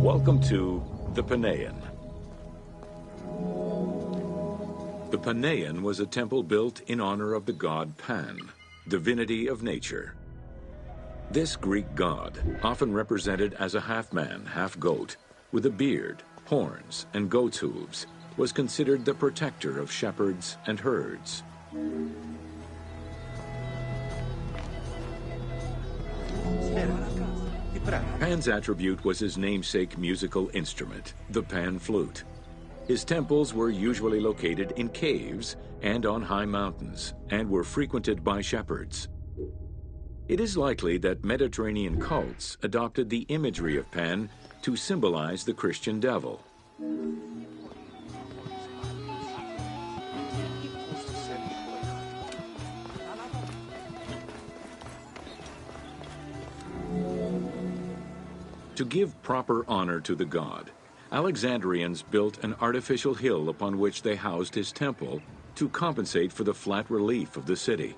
Welcome to the Panean. The Panean was a temple built in honor of the god Pan, divinity of nature. This Greek god, often represented as a half-man, half-goat, with a beard, horns, and goat's hooves, was considered the protector of shepherds and herds. Pan's attribute was his namesake musical instrument, the pan flute. His temples were usually located in caves and on high mountains, and were frequented by shepherds. It is likely that Mediterranean cults adopted the imagery of Pan to symbolize the Christian devil. To give proper honor to the god, Alexandrians built an artificial hill upon which they housed his temple to compensate for the flat relief of the city.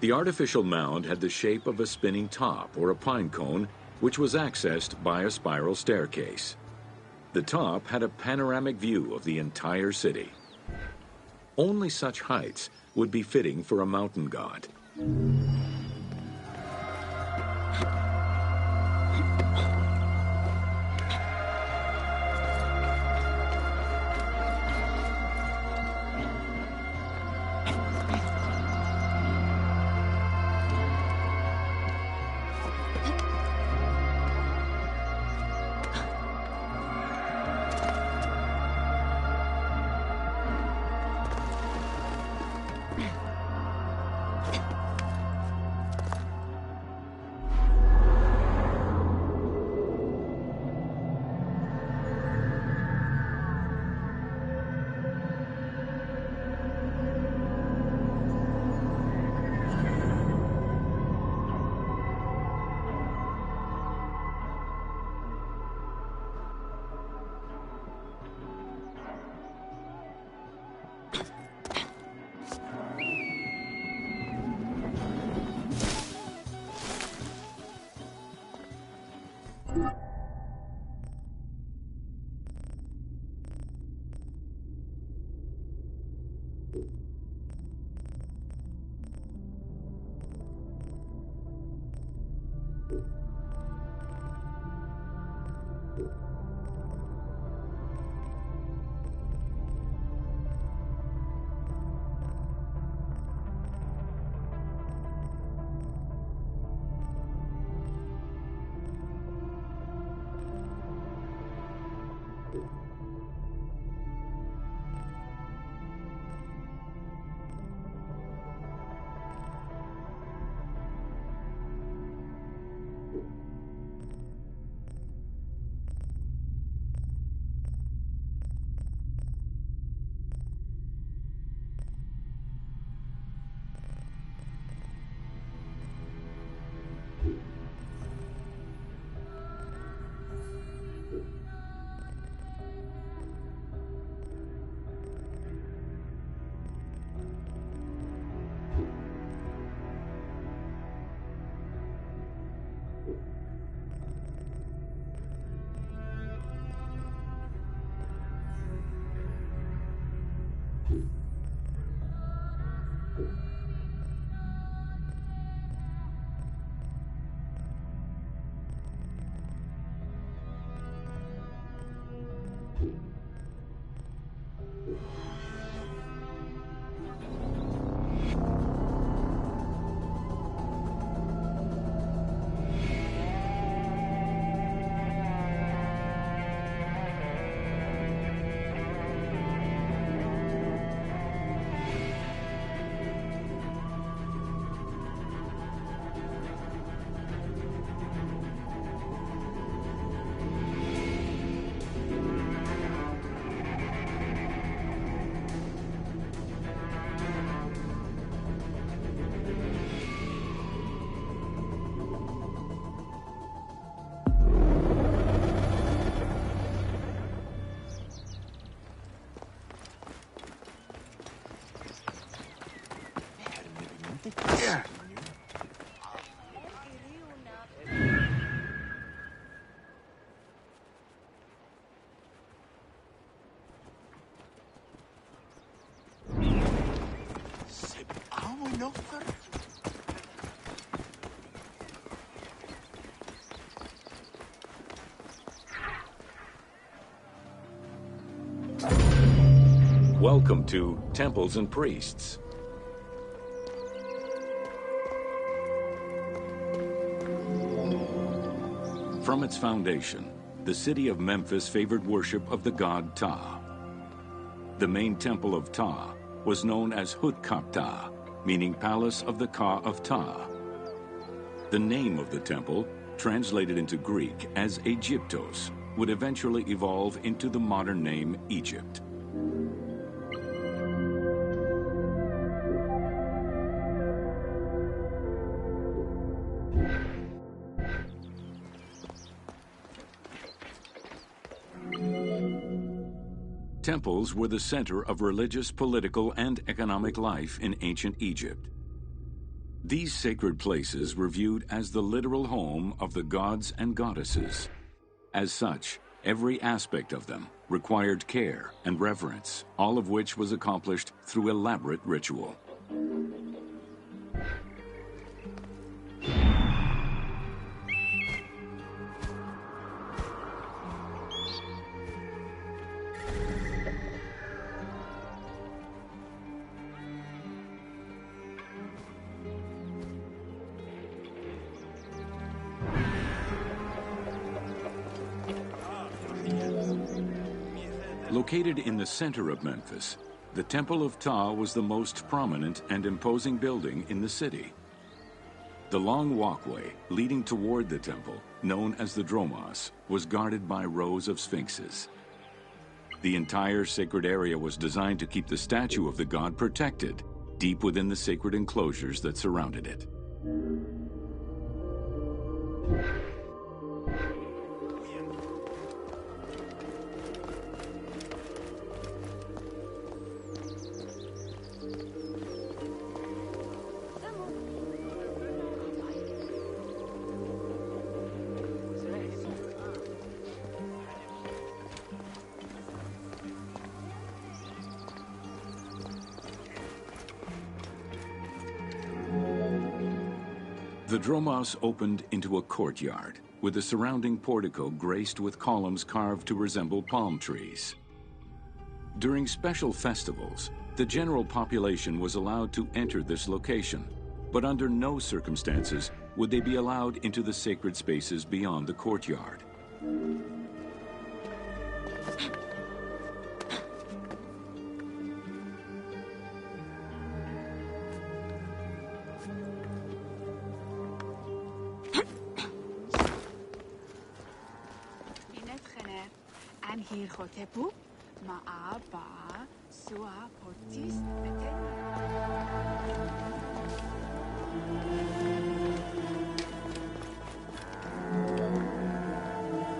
The artificial mound had the shape of a spinning top or a pine cone, which was accessed by a spiral staircase. The top had a panoramic view of the entire city. Only such heights would be fitting for a mountain god. Welcome to Temples and Priests. From its foundation, the city of Memphis favored worship of the god Ptah. The main temple of Ptah was known as Hutkaptah, meaning Palace of the Ka of Ptah. The name of the temple, translated into Greek as Aegyptos, would eventually evolve into the modern name Egypt. Temples were the center of religious, political, and economic life in ancient Egypt. These sacred places were viewed as the literal home of the gods and goddesses. As such, every aspect of them required care and reverence, all of which was accomplished through elaborate ritual. Located in the center of Memphis, the Temple of Ptah was the most prominent and imposing building in the city. The long walkway leading toward the temple, known as the Dromos, was guarded by rows of sphinxes. The entire sacred area was designed to keep the statue of the god protected, deep within the sacred enclosures that surrounded it. The Dromos opened into a courtyard, with the surrounding portico graced with columns carved to resemble palm trees. During special festivals, the general population was allowed to enter this location, but under no circumstances would they be allowed into the sacred spaces beyond the courtyard.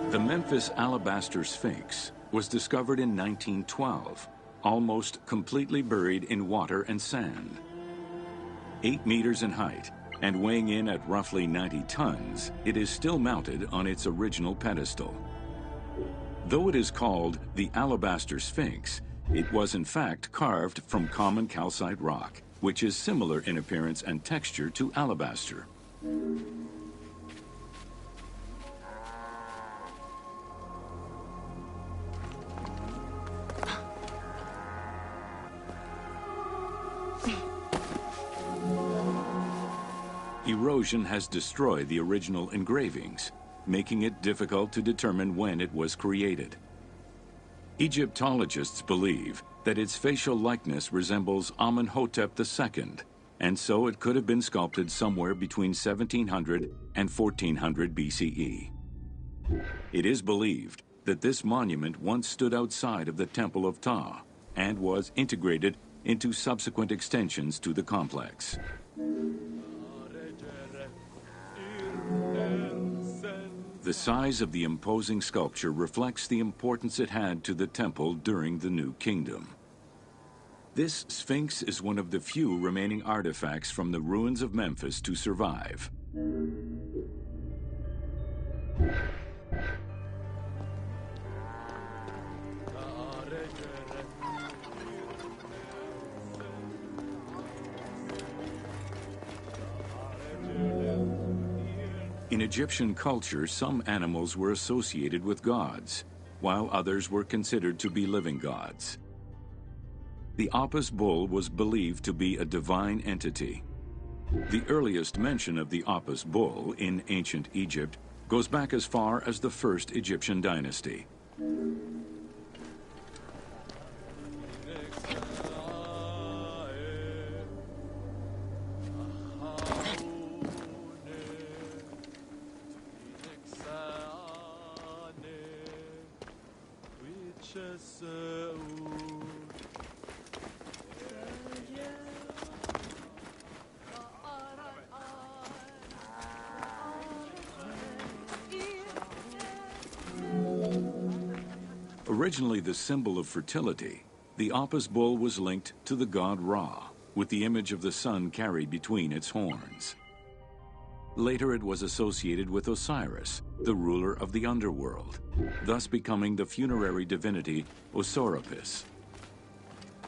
The Memphis Alabaster Sphinx was discovered in 1912, almost completely buried in water and sand. 8 meters in height and weighing in at roughly 90 tons, it is still mounted on its original pedestal. Though it is called the Alabaster Sphinx, it was in fact carved from common calcite rock, which is similar in appearance and texture to alabaster. Erosion has destroyed the original engravings, making it difficult to determine when it was created. Egyptologists believe that its facial likeness resembles Amenhotep II, and so it could have been sculpted somewhere between 1700 and 1400 BCE. It is believed that this monument once stood outside of the Temple of Ptah and was integrated into subsequent extensions to the complex. The size of the imposing sculpture reflects the importance it had to the temple during the New Kingdom. This Sphinx is one of the few remaining artifacts from the ruins of Memphis to survive. In Egyptian culture, some animals were associated with gods, while others were considered to be living gods. The Apis bull was believed to be a divine entity. The earliest mention of the Apis bull in ancient Egypt goes back as far as the first Egyptian dynasty. Originally the symbol of fertility, the Apis bull was linked to the god Ra, with the image of the sun carried between its horns. Later it was associated with Osiris, the ruler of the underworld, thus becoming the funerary divinity Osiropis.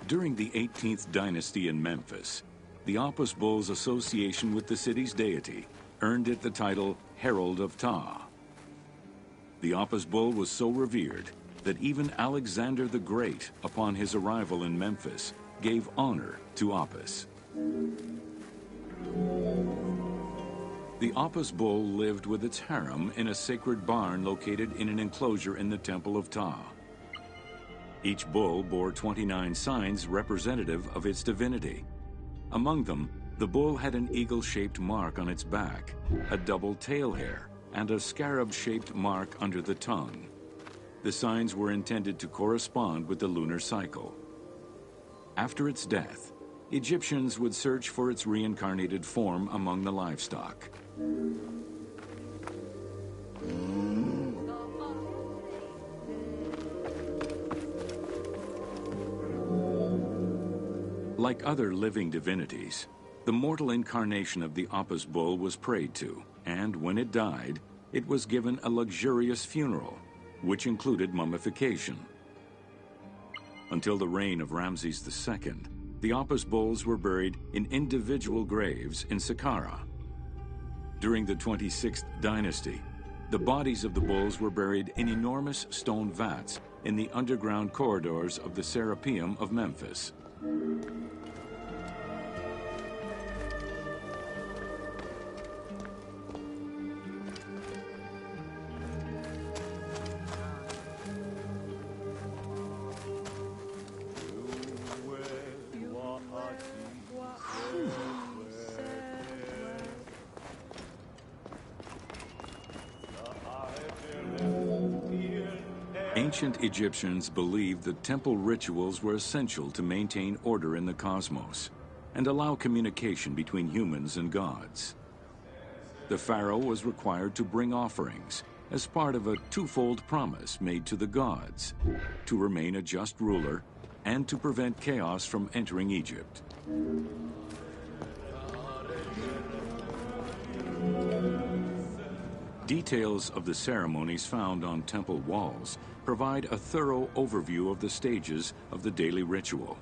During the 18th dynasty in Memphis, the Apis bull's association with the city's deity earned it the title Herald of Ptah. The Apis bull was so revered that even Alexander the Great, upon his arrival in Memphis, gave honor to Apis. The Apis bull lived with its harem in a sacred barn located in an enclosure in the Temple of Ptah. Each bull bore 29 signs representative of its divinity. Among them, the bull had an eagle-shaped mark on its back, a double tail hair, and a scarab-shaped mark under the tongue. The signs were intended to correspond with the lunar cycle. After its death, Egyptians would search for its reincarnated form among the livestock. Like other living divinities, the mortal incarnation of the Apis bull was prayed to, and when it died, it was given a luxurious funeral, which included mummification. Until the reign of Ramses II, the Apis bulls were buried in individual graves in Saqqara. During the 26th dynasty, the bodies of the bulls were buried in enormous stone vats in the underground corridors of the Serapeum of Memphis. Ancient Egyptians believed that temple rituals were essential to maintain order in the cosmos and allow communication between humans and gods. The pharaoh was required to bring offerings as part of a twofold promise made to the gods, to remain a just ruler and to prevent chaos from entering Egypt. Details of the ceremonies found on temple walls provide a thorough overview of the stages of the daily ritual.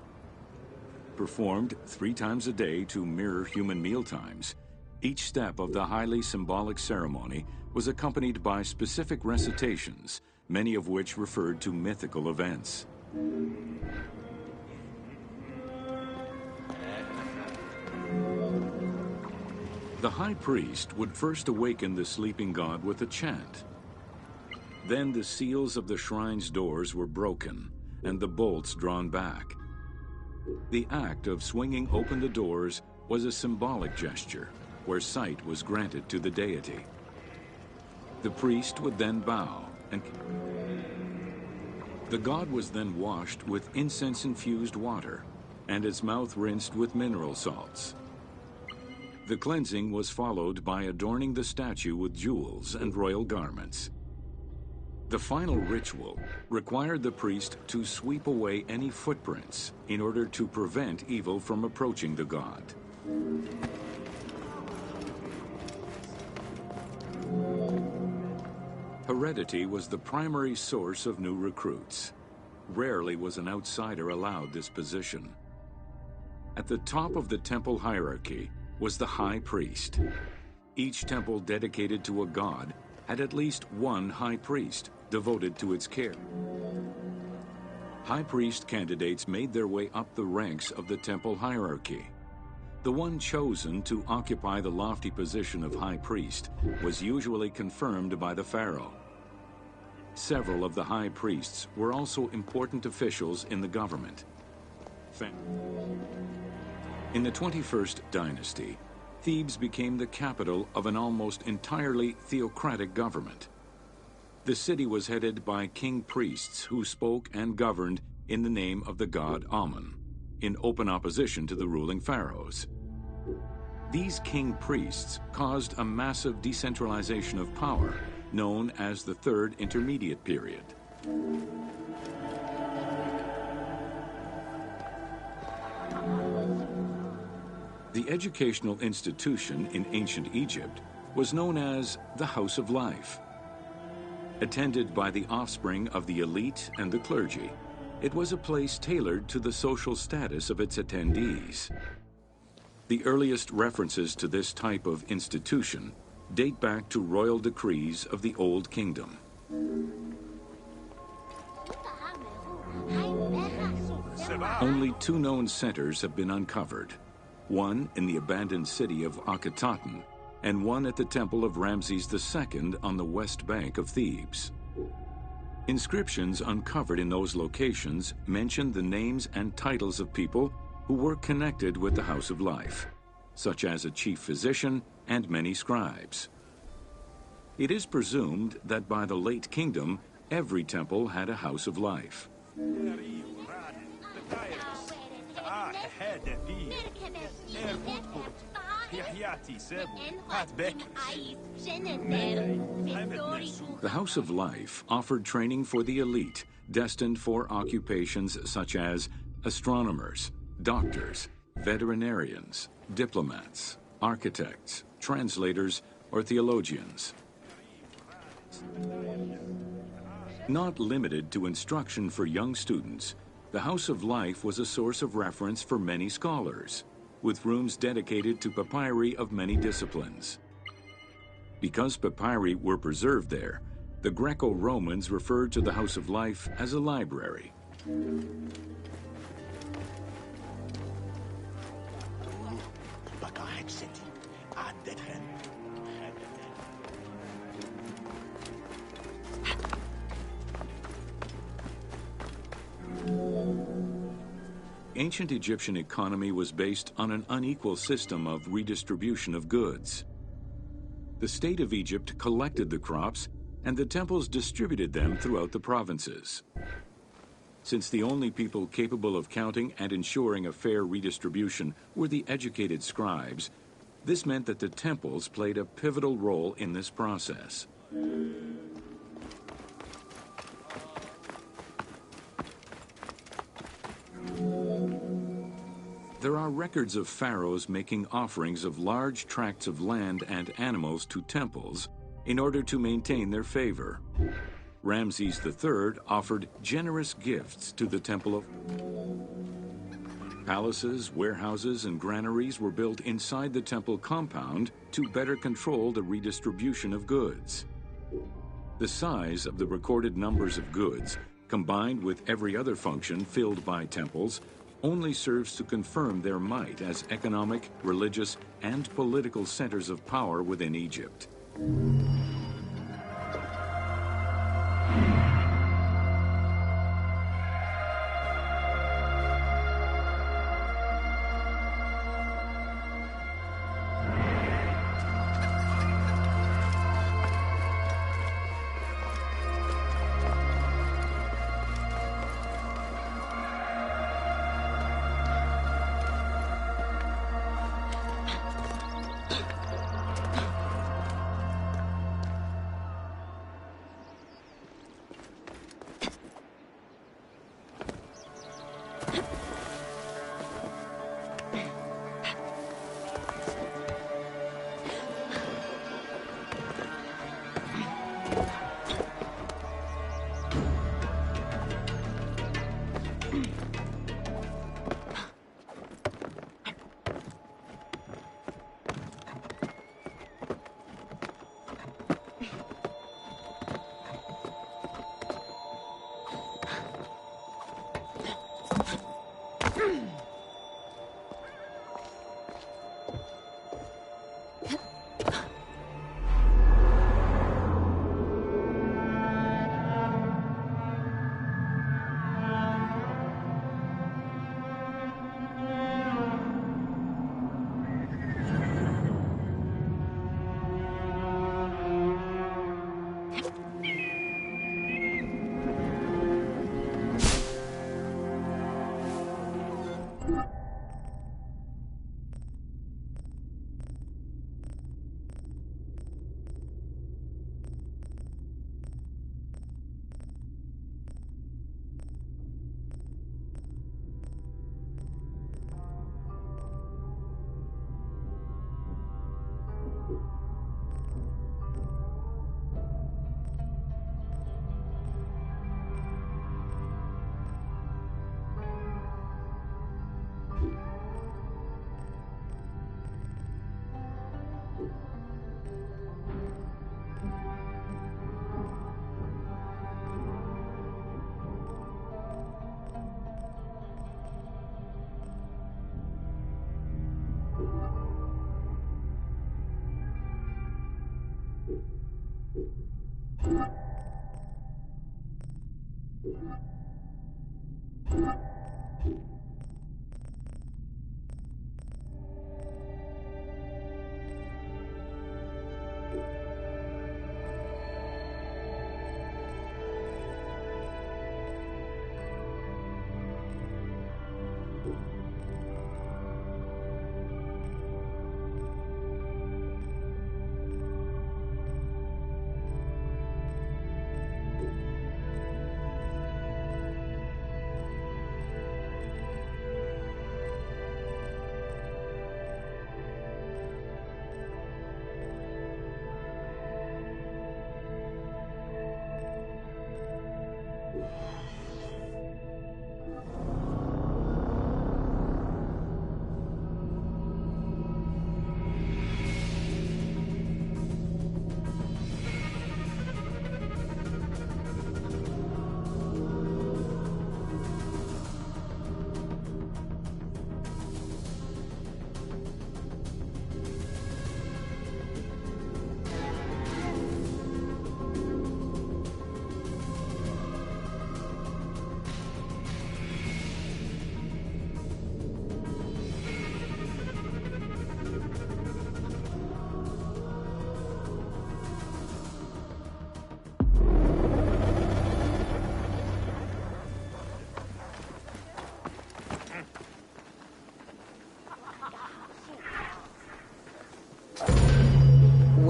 Performed 3 times a day to mirror human mealtimes, each step of the highly symbolic ceremony was accompanied by specific recitations, many of which referred to mythical events. The high priest would first awaken the sleeping god with a chant. Then the seals of the shrine's doors were broken and the bolts drawn back. The act of swinging open the doors was a symbolic gesture where sight was granted to the deity. The priest would then bow, and the god was then washed with incense-infused water and its mouth rinsed with mineral salts. The cleansing was followed by adorning the statue with jewels and royal garments. The final ritual required the priest to sweep away any footprints in order to prevent evil from approaching the god. Heredity was the primary source of new recruits. Rarely was an outsider allowed this position. At the top of the temple hierarchy was the high priest. Each temple dedicated to a god had at least one high priest devoted to its care. high priest candidates made their way up the ranks of the temple hierarchy. The one chosen to occupy the lofty position of high priest was usually confirmed by the pharaoh. Several of the high priests were also important officials in the government. In the 21st dynasty, Thebes became the capital of an almost entirely theocratic government. The city was headed by king priests who spoke and governed in the name of the god Amun, in open opposition to the ruling pharaohs. These king priests caused a massive decentralization of power, known as the Third Intermediate Period. The educational institution in ancient Egypt was known as the House of Life. Attended by the offspring of the elite and the clergy, it was a place tailored to the social status of its attendees. The earliest references to this type of institution date back to royal decrees of the Old Kingdom. Only two known centers have been uncovered, one in the abandoned city of Akhetaten and one at the temple of Ramses II on the west bank of Thebes. Inscriptions uncovered in those locations mention the names and titles of people who were connected with the House of Life, such as a chief physician and many scribes. It is presumed that by the late kingdom, every temple had a House of Life. The House of Life offered training for the elite, destined for occupations such as astronomers, doctors, veterinarians, diplomats, architects, translators, or theologians. Not limited to instruction for young students, the House of Life was a source of reference for many scholars, with rooms dedicated to papyri of many disciplines. Because papyri were preserved there, the Greco-Romans referred to the House of Life as a library. Ancient Egyptian economy was based on an unequal system of redistribution of goods. The state of Egypt collected the crops, and the temples distributed them throughout the provinces. Since the only people capable of counting and ensuring a fair redistribution were the educated scribes, this meant that the temples played a pivotal role in this process. There are records of pharaohs making offerings of large tracts of land and animals to temples in order to maintain their favor. Ramses III offered generous gifts to the temple of... Palaces, warehouses, and granaries were built inside the temple compound to better control the redistribution of goods. The size of the recorded numbers of goods, combined with every other function filled by temples, only serves to confirm their might as economic, religious, and political centers of power within Egypt.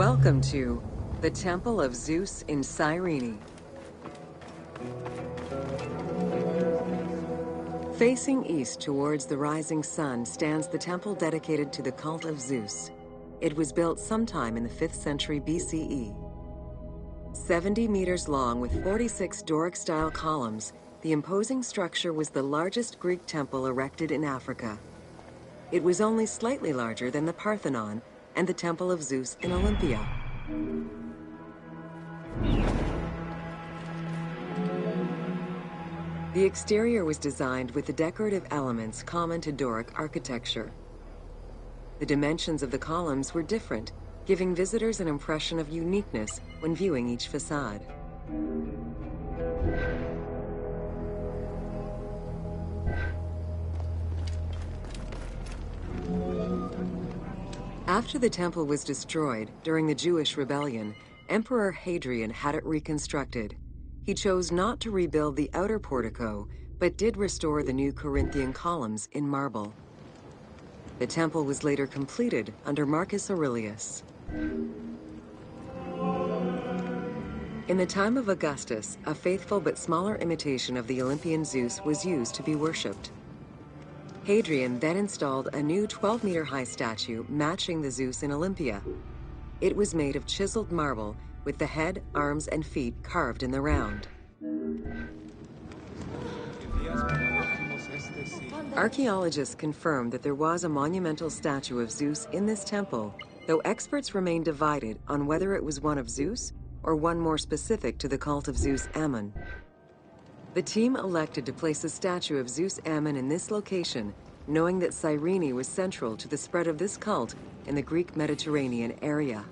Welcome to the Temple of Zeus in Cyrene. Facing east towards the rising sun stands the temple dedicated to the cult of Zeus. It was built sometime in the 5th century BCE. 70 meters long with 46 Doric-style columns, the imposing structure was the largest Greek temple erected in Africa. It was only slightly larger than the Parthenon and the Temple of Zeus in Olympia. The exterior was designed with the decorative elements common to Doric architecture. The dimensions of the columns were different, giving visitors an impression of uniqueness when viewing each facade. After the temple was destroyed during the Jewish rebellion, Emperor Hadrian had it reconstructed. He chose not to rebuild the outer portico, but did restore the new Corinthian columns in marble. The temple was later completed under Marcus Aurelius. In the time of Augustus, a faithful but smaller imitation of the Olympian Zeus was used to be worshipped. Hadrian then installed a new 12-meter-high statue matching the Zeus in Olympia. It was made of chiseled marble with the head, arms, and feet carved in the round. Archaeologists confirmed that there was a monumental statue of Zeus in this temple, though experts remain divided on whether it was one of Zeus or one more specific to the cult of Zeus Ammon. The team elected to place a statue of Zeus Ammon in this location, knowing that Cyrene was central to the spread of this cult in the Greek Mediterranean area.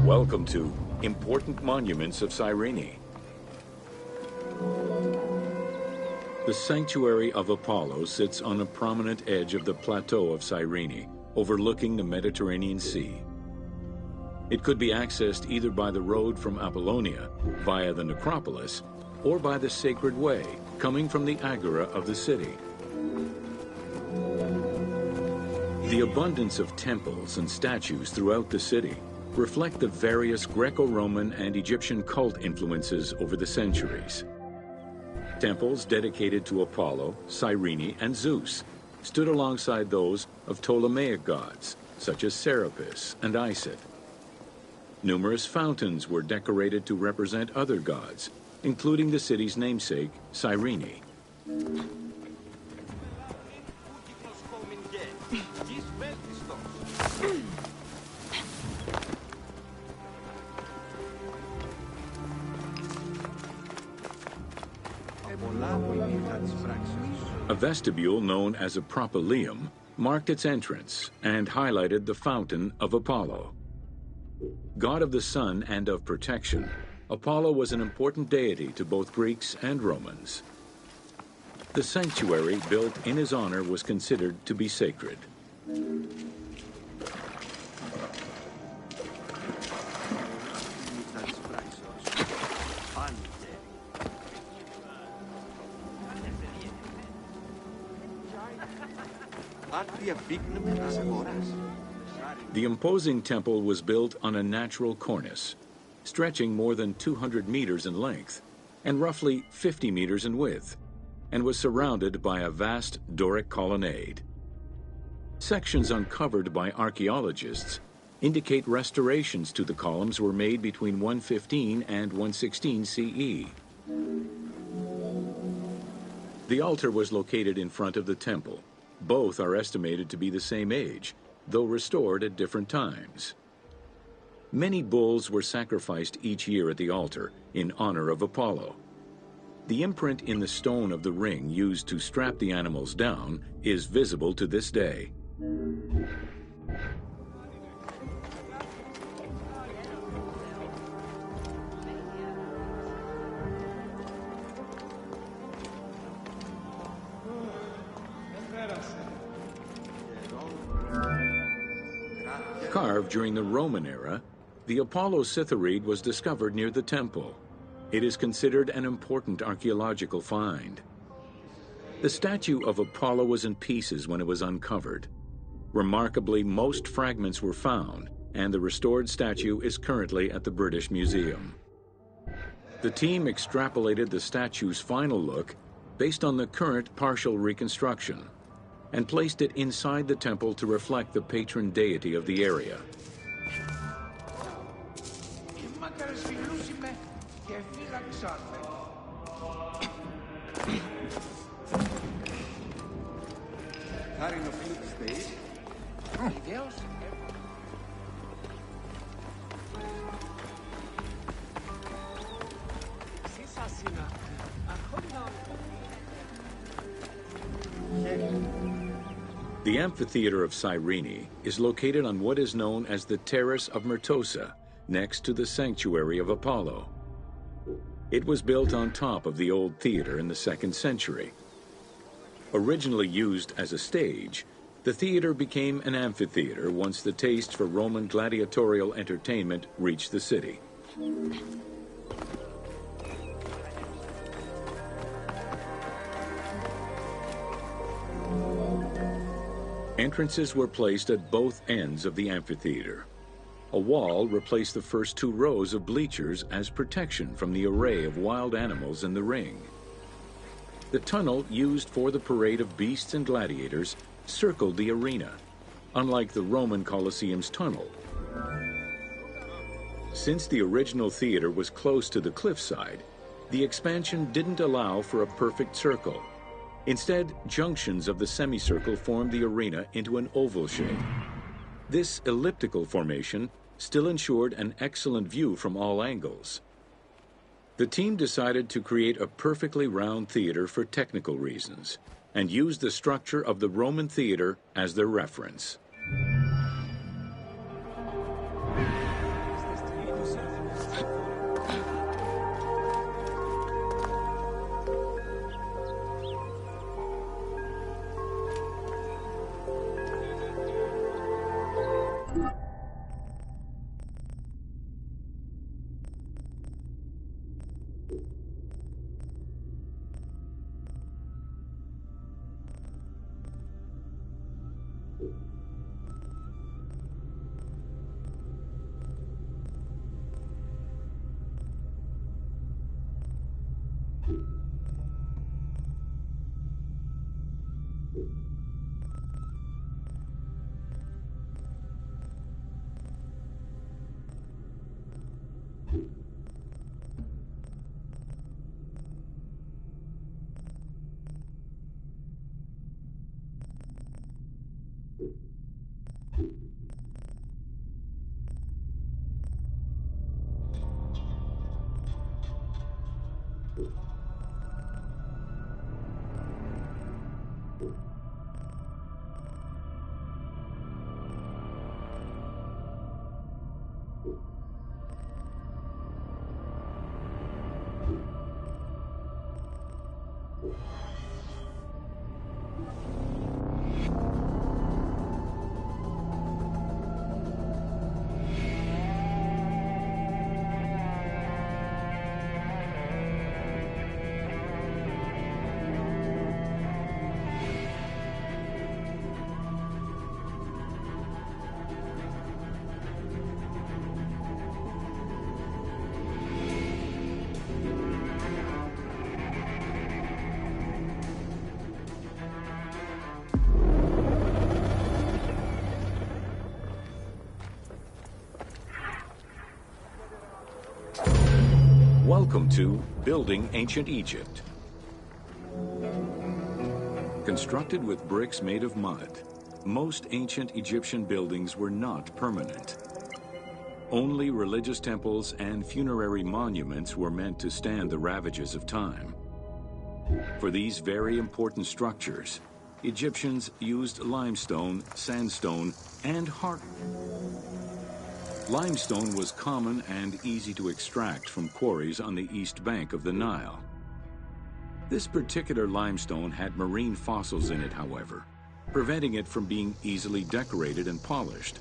Welcome to Important Monuments of Cyrene. The sanctuary of Apollo sits on a prominent edge of the plateau of Cyrene, overlooking the Mediterranean Sea. It could be accessed either by the road from Apollonia, via the necropolis, or by the Sacred Way, coming from the agora of the city. The abundance of temples and statues throughout the city reflect the various Greco-Roman and Egyptian cult influences over the centuries. Temples dedicated to Apollo, Cyrene, and Zeus stood alongside those of Ptolemaic gods, such as Serapis and Isis. Numerous fountains were decorated to represent other gods, including the city's namesake, Cyrene. A vestibule known as a propylaeum marked its entrance and highlighted the fountain of Apollo. God of the sun and of protection, Apollo was an important deity to both Greeks and Romans. The sanctuary built in his honor was considered to be sacred. The imposing temple was built on a natural cornice, stretching more than 200 meters in length and roughly 50 meters in width, and was surrounded by a vast Doric colonnade. Sections uncovered by archaeologists indicate restorations to the columns were made between 115 and 116 CE. The altar was located in front of the temple. Both are estimated to be the same age, though restored at different times. Many bulls were sacrificed each year at the altar in honor of Apollo. The imprint in the stone of the ring used to strap the animals down is visible to this day. Carved during the Roman era, the Apollo Cytharide was discovered near the temple. It is considered an important archaeological find. The statue of Apollo was in pieces when it was uncovered. Remarkably, most fragments were found, and the restored statue is currently at the British Museum. The team extrapolated the statue's final look based on the current partial reconstruction, and placed it inside the temple to reflect the patron deity of the area. The amphitheater of Cyrene is located on what is known as the Terrace of Myrtosa, next to the sanctuary of Apollo. It was built on top of the old theater in the 2nd century. Originally used as a stage, the theater became an amphitheater once the taste for Roman gladiatorial entertainment reached the city. Entrances were placed at both ends of the amphitheater. A wall replaced the first 2 rows of bleachers as protection from the array of wild animals in the ring. The tunnel used for the parade of beasts and gladiators circled the arena, unlike the Roman Colosseum's tunnel. Since the original theater was close to the cliffside, the expansion didn't allow for a perfect circle. Instead, junctions of the semicircle formed the arena into an oval shape. This elliptical formation still ensured an excellent view from all angles. The team decided to create a perfectly round theater for technical reasons and used the structure of the Roman theater as their reference. Welcome to Building Ancient Egypt. Constructed with bricks made of mud, most ancient Egyptian buildings were not permanent. Only religious temples and funerary monuments were meant to stand the ravages of time. For these very important structures, Egyptians used limestone, sandstone, and Limestone was common and easy to extract from quarries on the east bank of the Nile. This particular limestone had marine fossils in it, however, preventing it from being easily decorated and polished.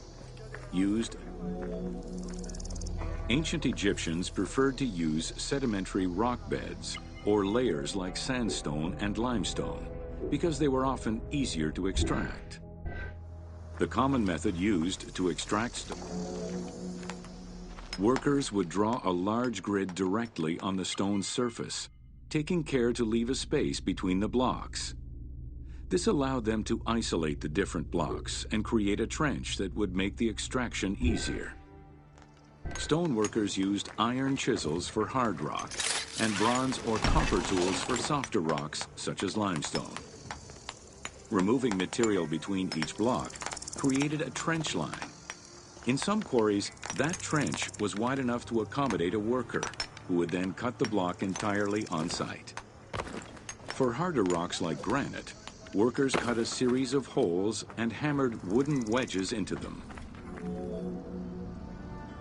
Ancient Egyptians preferred to use sedimentary rock beds or layers like sandstone and limestone because they were often easier to extract. The common method used to extract stone. Workers would draw a large grid directly on the stone's surface, taking care to leave a space between the blocks. This allowed them to isolate the different blocks and create a trench that would make the extraction easier. Stoneworkers used iron chisels for hard rock and bronze or copper tools for softer rocks such as limestone. Removing material between each block created a trench line. In some quarries, that trench was wide enough to accommodate a worker, who would then cut the block entirely on site. For harder rocks like granite, workers cut a series of holes and hammered wooden wedges into them.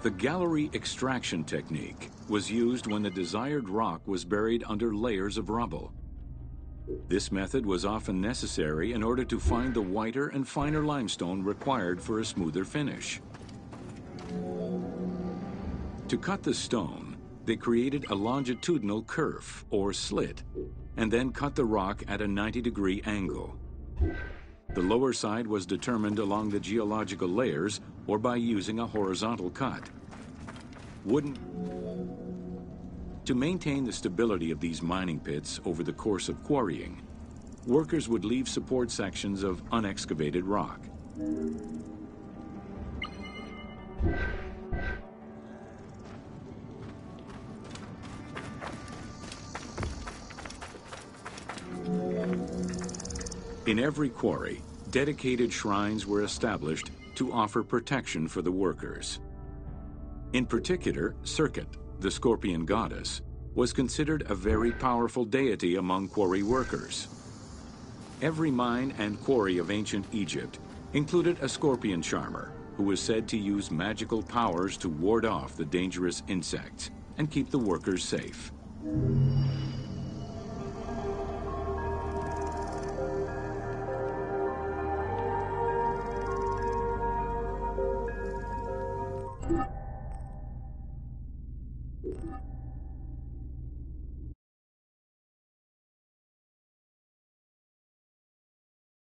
The gallery extraction technique was used when the desired rock was buried under layers of rubble. This method was often necessary in order to find the whiter and finer limestone required for a smoother finish. To cut the stone, they created a longitudinal kerf, or slit, and then cut the rock at a 90-degree angle. The lower side was determined along the geological layers or by using a horizontal cut. To maintain the stability of these mining pits over the course of quarrying, workers would leave support sections of unexcavated rock. In every quarry, dedicated shrines were established to offer protection for the workers. In particular, Serket, the scorpion goddess, was considered a very powerful deity among quarry workers. Every mine and quarry of ancient Egypt included a scorpion charmer, who was said to use magical powers to ward off the dangerous insects and keep the workers safe.